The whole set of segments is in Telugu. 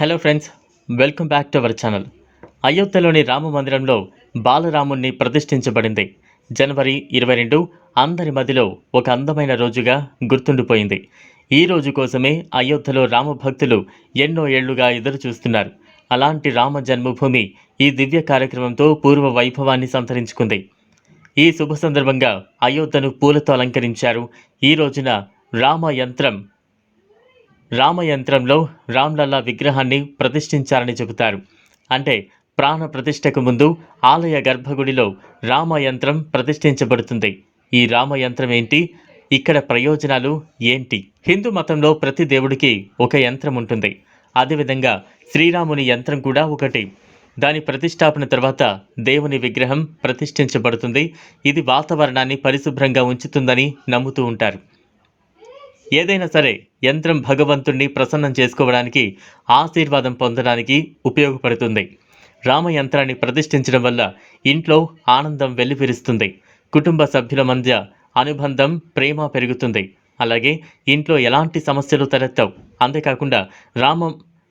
Hello friends, welcome back to our channel. అయోధ్యలోని రామ మందిరంలో బాలరాముణ్ణి ప్రతిష్ఠించబడింది. జనవరి 22 అందరి మధ్యలో ఒక అందమైన రోజుగా గుర్తుండిపోయింది. ఈ రోజు కోసమే అయోధ్యలో రామ భక్తులు ఎన్నో ఏళ్లుగా ఎదురు చూస్తున్నారు. అలాంటి రామ జన్మభూమి ఈ దివ్య కార్యక్రమంతో పూర్వ వైభవాన్ని సంతరించుకుంది. ఈ శుభ సందర్భంగా అయోధ్యను పూలతో అలంకరించారు. ఈ రోజున రామయంత్రంలో రామ్లల్లా విగ్రహాన్ని ప్రతిష్ఠించారని చెబుతారు. అంటే ప్రాణ ప్రతిష్టకు ముందు ఆలయ గర్భగుడిలో రామయంత్రం ప్రతిష్ఠించబడుతుంది. ఈ రామయంత్రం ఏంటి, ఇక్కడ ప్రయోజనాలు ఏంటి? హిందూ మతంలో ప్రతి దేవుడికి ఒక యంత్రం ఉంటుంది. అదేవిధంగా శ్రీరాముని యంత్రం కూడా ఒకటి. దాని ప్రతిష్టాపన తర్వాత దేవుని విగ్రహం ప్రతిష్ఠించబడుతుంది. ఇది వాతావరణాన్ని పరిశుభ్రంగా ఉంచుతుందని నమ్ముతూ ఉంటారు. ఏదైనా సరే యంత్రం భగవంతుణ్ణి ప్రసన్నం చేసుకోవడానికి, ఆశీర్వాదం పొందడానికి ఉపయోగపడుతుంది. రామయంత్రాన్ని ప్రతిష్ఠించడం వల్ల ఇంట్లో ఆనందం వెల్లివిరుస్తుంది. కుటుంబ సభ్యుల మధ్య అనుబంధం, ప్రేమ పెరుగుతుంది. అలాగే ఇంట్లో ఎలాంటి సమస్యలు తలెత్తవు. అంతేకాకుండా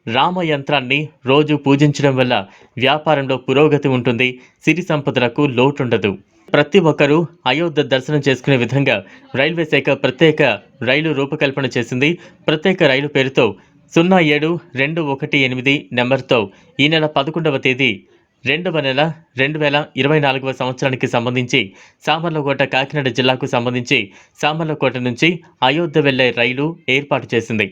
రామయంత్రాన్ని రోజు పూజించడం వల్ల వ్యాపారంలో పురోగతి ఉంటుంది. సిరి సంపదలకు లోటుండదు. ప్రతి ఒక్కరూ అయోధ్య దర్శనం చేసుకునే విధంగా రైల్వే శాఖ ప్రత్యేక రైలు రూపకల్పన చేసింది. ప్రత్యేక రైలు పేరుతో 07-218 నెంబర్తో ఈ నెల 11వ తేదీ 2వ నెల 2024వ సంవత్సరానికి సంబంధించి సామర్లకోట కాకినాడ జిల్లాకు సంబంధించి సామర్లకోట నుంచి అయోధ్య వెళ్లే రైలు ఏర్పాటు చేసింది.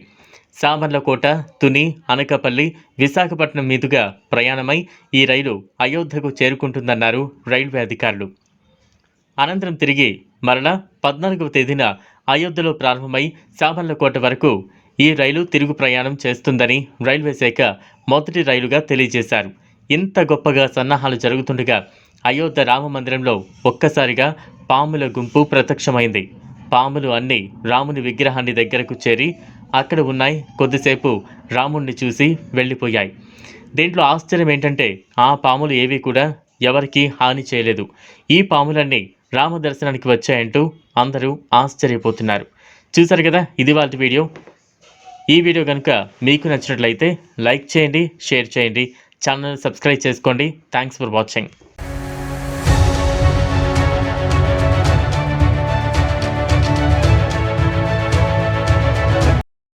సామర్లకోట, తుని, అనకాపల్లి, విశాఖపట్నం మీదుగా ప్రయాణమై ఈ రైలు అయోధ్యకు చేరుకుంటుందన్నారు రైల్వే అధికారులు. అనంతరం తిరిగి మరలా 14వ తేదీన అయోధ్యలో ప్రారంభమై సామర్లకోట వరకు ఈ రైలు తిరుగు ప్రయాణం చేస్తుందని రైల్వే శాఖ మొదటి రైలుగా తెలియజేశారు. ఇంత గొప్పగా సన్నాహాలు జరుగుతుండగా అయోధ్య రామ మందిరంలో ఒక్కసారిగా పాముల గుంపు ప్రత్యక్షమైంది. పాములు అన్నీ రాముని విగ్రహాన్ని దగ్గరకు చేరి అక్కడ ఉన్నాయి. కొద్దిసేపు రాముణ్ణి చూసి వెళ్ళిపోయాయి. దీంట్లో ఆశ్చర్యం ఏంటంటే ఆ పాములు ఏవి కూడా ఎవరికీ హాని చేయలేదు. ఈ పాములన్నీ రామ దర్శనానికి వచ్చాయంటూ అందరూ ఆశ్చర్యపోతున్నారు. చూసారు కదా, ఇది వాళ్ళ వీడియో. ఈ వీడియో కనుక మీకు నచ్చినట్లయితే లైక్ చేయండి, షేర్ చేయండి, ఛానల్ సబ్స్క్రైబ్ చేసుకోండి. Thanks for watching.